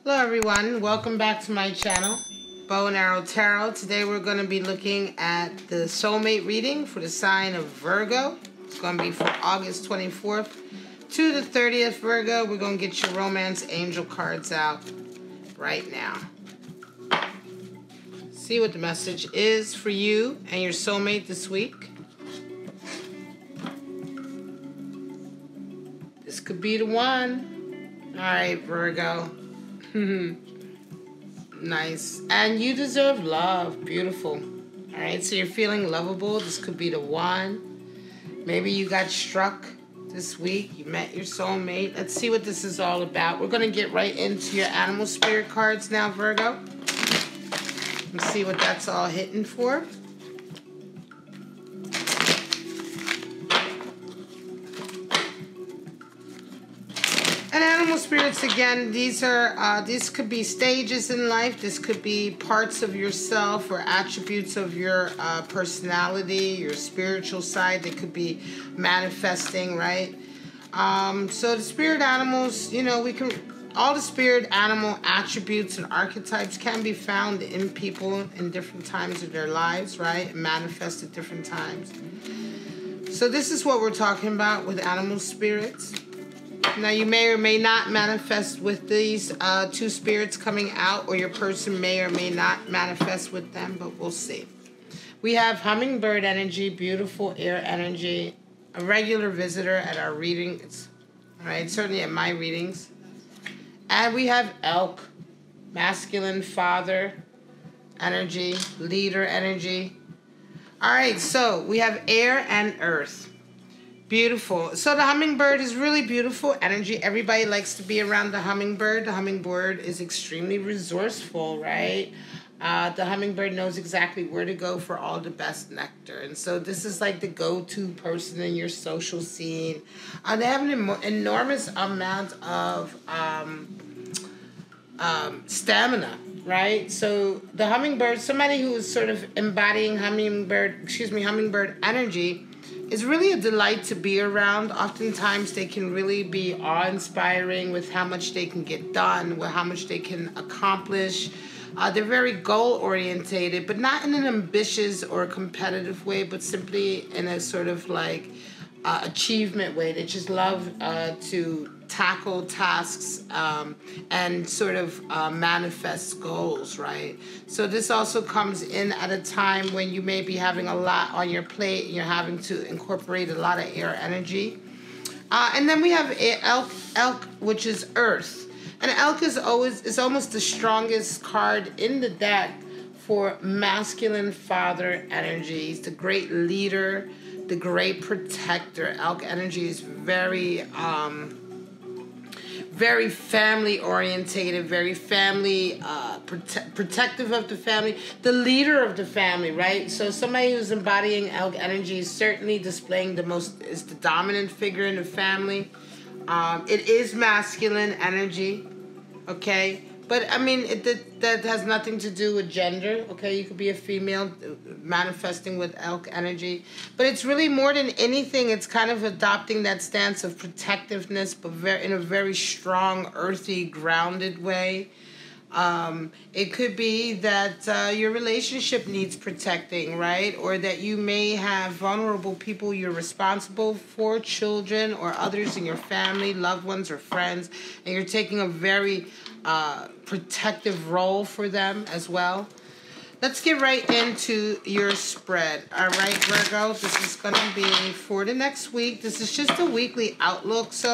Hello everyone, welcome back to my channel, Bow and Arrow Tarot. Today we're going to be looking at the soulmate reading for the sign of Virgo. It's going to be for August 24th to the 30th, Virgo. We're going to get your romance angel cards out right now. See what the message is for you and your soulmate this week. This could be the one. All right, Virgo. Nice. And you deserve love. Beautiful. All right, so you're feeling lovable. This could be the one. Maybe you got struck this week. You met your soulmate. Let's see what this is all about. We're going to get right into your animal spirit cards now, Virgo. Let's see what that's all hitting for. And animal spirits, again, these could be stages in life. This could be parts of yourself or attributes of your personality, your spiritual side that could be manifesting, right? So the spirit animals, you know, all the spirit animal attributes and archetypes can be found in people in different times of their lives, right? And manifest at different times. So this is what we're talking about with animal spirits. Now, you may or may not manifest with these two spirits coming out, or your person may or may not manifest with them, but we'll see. We have hummingbird energy, beautiful air energy, a regular visitor at our readings, all right, certainly at my readings. And we have elk, masculine father energy, leader energy. All right, so we have air and earth. Beautiful. So the hummingbird is really beautiful energy. Everybody likes to be around the hummingbird. The hummingbird is extremely resourceful, right? The hummingbird knows exactly where to go for all the best nectar. And so this is like the go-to person in your social scene. They have an enormous amount of stamina, right? So the hummingbird, somebody who is sort of embodying hummingbird energy, is really a delight to be around. Oftentimes they can really be awe-inspiring with how much they can get done, with how much they can accomplish. They're very goal-orientated, but not in an ambitious or competitive way, but simply in a sort of like achievement way. They just love to tackle tasks and sort of manifest goals, right? So this also comes in at a time when you may be having a lot on your plate and you're having to incorporate a lot of air energy. And then we have elk, which is earth. And elk is almost the strongest card in the deck for masculine father energy. He's the great leader, the great protector. Elk energy is very family orientated, very family protective of the family, the leader of the family, right? So somebody who's embodying elk energy is certainly displaying is the dominant figure in the family. It is masculine energy, okay? But I mean, that has nothing to do with gender, okay? You could be a female manifesting with elk energy. But it's really more than anything, it's kind of adopting that stance of protectiveness, but in a very strong, earthy, grounded way. It could be that your relationship needs protecting, right? Or that you may have vulnerable people you're responsible for, children or others in your family, loved ones or friends, and you're taking a very protective role for them as well. Let's get right into your spread. All right, Virgo, this is going to be for the next week. This is just a weekly outlook, so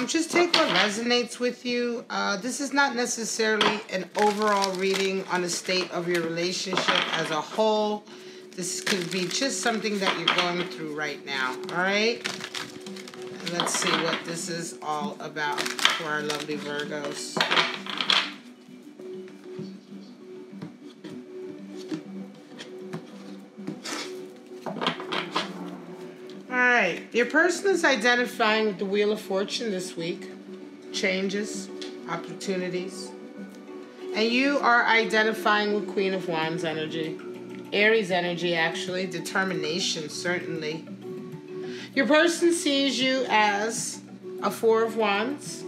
just take what resonates with you. This is not necessarily an overall reading on the state of your relationship as a whole. This could be just something that you're going through right now, all right? And let's see what this is all about for our lovely Virgos. Alright, your person is identifying with the Wheel of Fortune this week. Changes, opportunities. And you are identifying with Queen of Wands energy. Aries energy, actually. Determination, certainly. Your person sees you as a Four of Wands.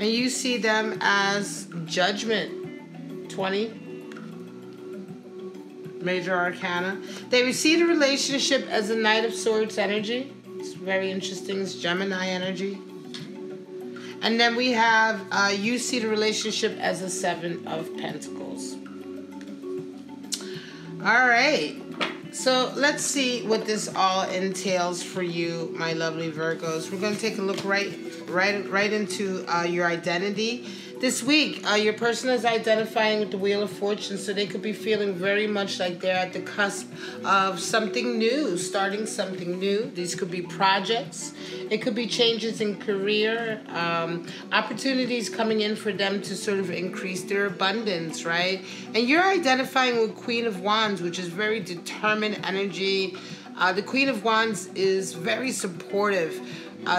And you see them as Judgment. 20. Major Arcana. They receive a relationship as a Knight of Swords energy. It's very interesting. It's Gemini energy. And then we have, you see the relationship as a Seven of Pentacles. All right. So let's see what this all entails for you, my lovely Virgos. We're going to take a look right into your identity. This week, your person is identifying with the Wheel of Fortune, so they could be feeling very much like they're at the cusp of something new, starting something new. These could be projects. It could be changes in career, opportunities coming in for them to sort of increase their abundance, right? And you're identifying with Queen of Wands, which is very determined energy. The Queen of Wands is very supportive.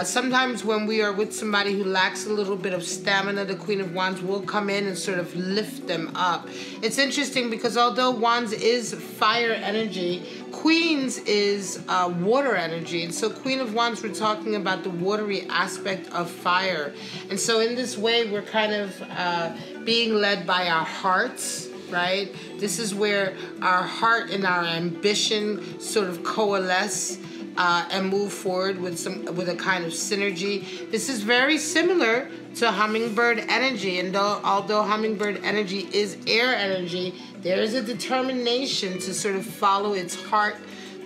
Sometimes when we are with somebody who lacks a little bit of stamina, the Queen of Wands will come in and sort of lift them up. It's interesting because although Wands is fire energy, Queens is water energy. And so Queen of Wands, we're talking about the watery aspect of fire. And so in this way, we're kind of being led by our hearts, right? This is where our heart and our ambition sort of coalesce. And move forward with a kind of synergy. This is very similar to hummingbird energy, and although hummingbird energy is air energy, there is a determination to sort of follow its heart,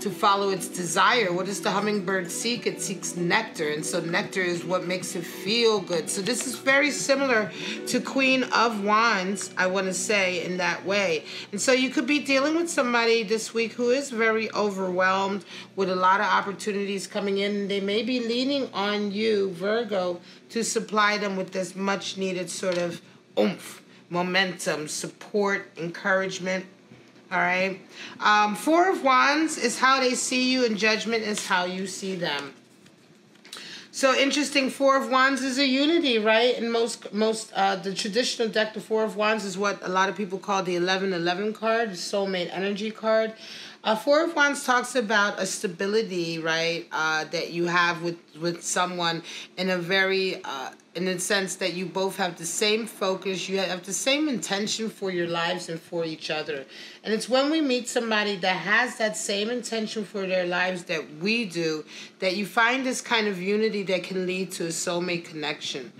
to follow its desire. What does the hummingbird seek? It seeks nectar, and so nectar is what makes it feel good. So this is very similar to Queen of Wands, I want to say, in that way. And so you could be dealing with somebody this week who is very overwhelmed with a lot of opportunities coming in. They may be leaning on you, Virgo, to supply them with this much needed sort of oomph, momentum, support, encouragement. All right. Four of Wands is how they see you, and Judgment is how you see them. So interesting. Four of Wands is a unity, right? And the traditional deck, the Four of Wands is what a lot of people call the 11-11 card, the soulmate energy card. Four of Wands talks about a stability, right, that you have with someone in a very, in the sense that you both have the same focus, you have the same intention for your lives and for each other. And it's when we meet somebody that has that same intention for their lives that we do, that you find this kind of unity that can lead to a soulmate connection.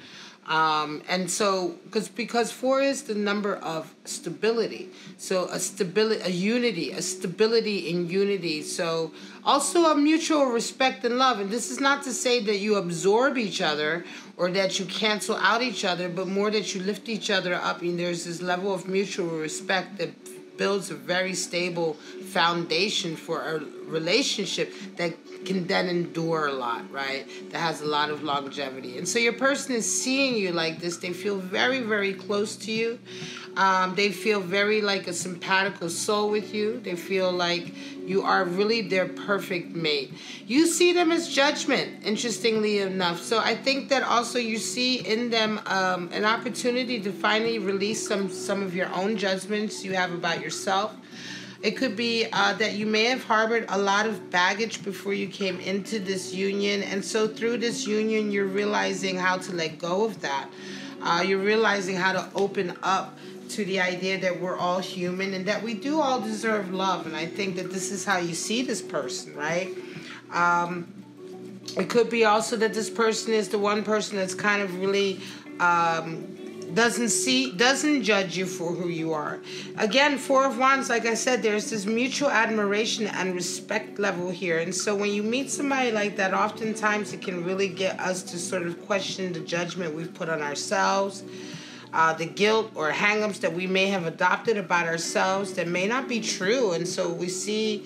And so, because 4 is the number of stability. So a unity, a stability in unity. So also a mutual respect and love. And this is not to say that you absorb each other or that you cancel out each other, but more that you lift each other up. And there's this level of mutual respect that builds a very stable foundation for a relationship that can then endure a lot, right? That has a lot of longevity. And so your person is seeing you like this. They feel very, very close to you. They feel very like a simpatico soul with you. They feel like you are really their perfect mate. You see them as Judgment, interestingly enough. So I think that also you see in them an opportunity to finally release some of your own judgments you have about yourself. It could be that you may have harbored a lot of baggage before you came into this union. And so through this union, you're realizing how to let go of that. You're realizing how to open up to the idea that we're all human and that we do all deserve love. And I think that this is how you see this person, right? It could be also that this person is the one person that's kind of really doesn't judge you for who you are. Again, Four of Wands, like I said, there's this mutual admiration and respect level here. And so when you meet somebody like that, oftentimes it can really get us to sort of question the judgment we've put on ourselves, the guilt or hang-ups that we may have adopted about ourselves that may not be true. And so we see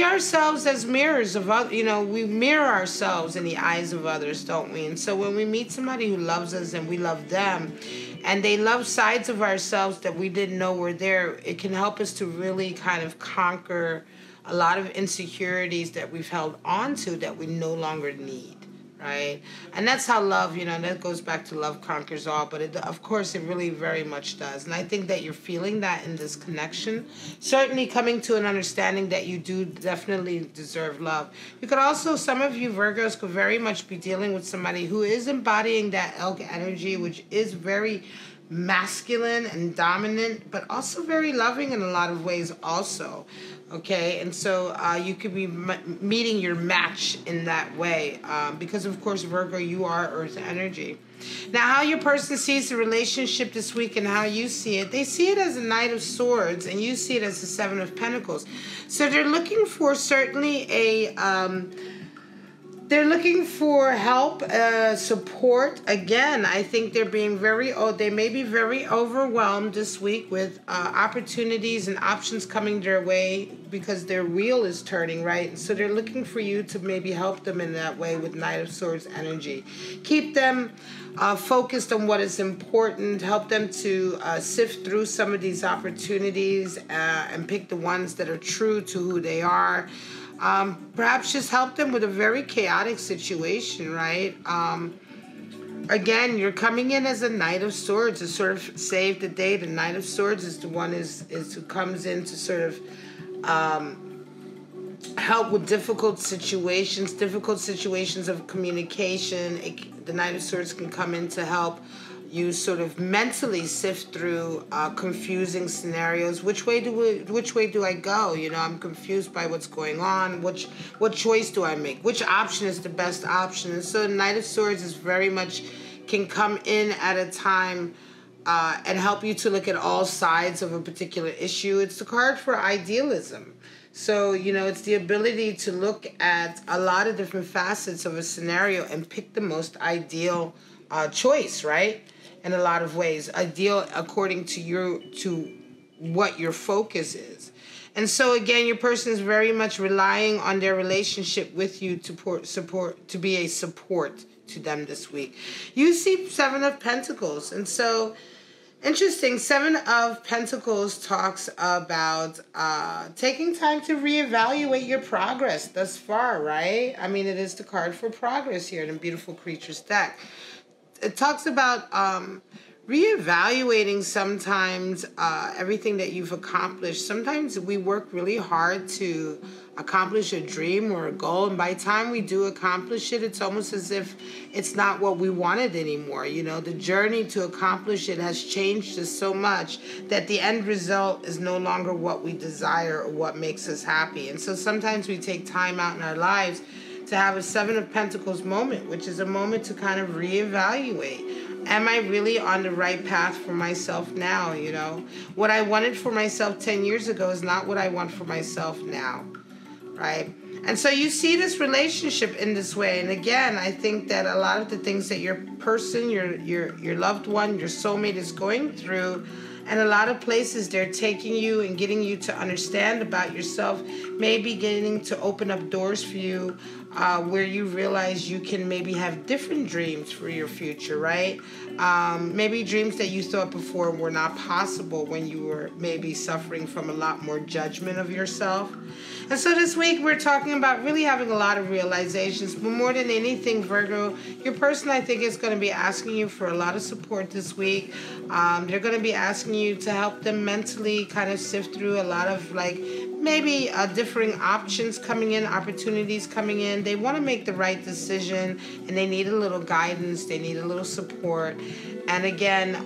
ourselves as mirrors of other, we mirror ourselves in the eyes of others, don't we? And so when we meet somebody who loves us and we love them, and they love sides of ourselves that we didn't know were there, it can help us to really kind of conquer a lot of insecurities that we've held on to that we no longer need. right? And that's how love, that goes back to love conquers all, but of course it really very much does. And I think that you're feeling that in this connection, certainly coming to an understanding that you do definitely deserve love. You could also, some of you Virgos could very much be dealing with somebody who is embodying that elk energy, which is very masculine and dominant, but also very loving in a lot of ways also. Okay, and so you could be meeting your match in that way because, of course, Virgo, you are Earth energy. Now, how your person sees the relationship this week and how you see it, they see it as a Knight of Swords and you see it as the Seven of Pentacles. So they're looking for certainly they're looking for help, support. Again, I think they're being they may be very overwhelmed this week with opportunities and options coming their way because their wheel is turning, right? And so they're looking for you to maybe help them in that way with Knight of Swords energy. Keep them focused on what is important, help them to sift through some of these opportunities and pick the ones that are true to who they are. Perhaps just help them with a very chaotic situation, right? Again, you're coming in as a Knight of Swords to sort of save the day. The Knight of Swords is the one who comes in to sort of help with difficult situations of communication. The Knight of Swords can come in to help you sort of mentally sift through confusing scenarios. Which way do I go? I'm confused by what's going on. What choice do I make? Which option is the best option? And so the Knight of Swords is very much can come in at a time and help you to look at all sides of a particular issue. It's the card for idealism. So, it's the ability to look at a lot of different facets of a scenario and pick the most ideal choice, right? In a lot of ways, ideal according to what your focus is. And so again, your person is very much relying on their relationship with you to be a support to them this week. You see Seven of Pentacles, and so interesting. Seven of Pentacles talks about taking time to reevaluate your progress thus far, right? I mean, it is the card for progress here in the Beautiful Creatures deck. It talks about reevaluating sometimes everything that you've accomplished. Sometimes we work really hard to accomplish a dream or a goal, and by the time we do accomplish it, it's almost as if it's not what we wanted anymore. The journey to accomplish it has changed us so much that the end result is no longer what we desire or what makes us happy. And so sometimes we take time out in our lives to have a Seven of Pentacles moment, which is a moment to kind of reevaluate. Am I really on the right path for myself now? What I wanted for myself 10 years ago is not what I want for myself now, right? And so you see this relationship in this way. And again, I think that a lot of the things that your person, your loved one, your soulmate is going through, and a lot of places they're taking you and getting you to understand about yourself, maybe getting to open up doors for you where you realize you can maybe have different dreams for your future, right? Maybe dreams that you thought before were not possible when you were maybe suffering from a lot more judgment of yourself. And so this week we're talking about really having a lot of realizations, but more than anything, Virgo, your person, I think, is going to be asking you for a lot of support this week. They're going to be asking you to help them mentally kind of sift through a lot of maybe differing options coming in, opportunities coming in. They want to make the right decision and they need a little guidance. They need a little support. And again,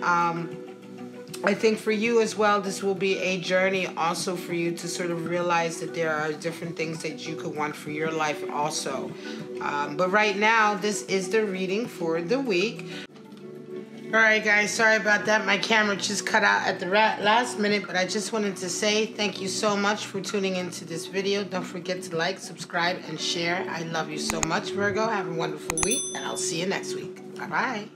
I think for you as well, this will be a journey also for you to sort of realize that there are different things that you could want for your life also. But right now, this is the reading for the week. All right, guys, sorry about that. My camera just cut out at the last minute, but I just wanted to say thank you so much for tuning into this video. Don't forget to like, subscribe, and share. I love you so much, Virgo. Have a wonderful week, and I'll see you next week. Bye-bye.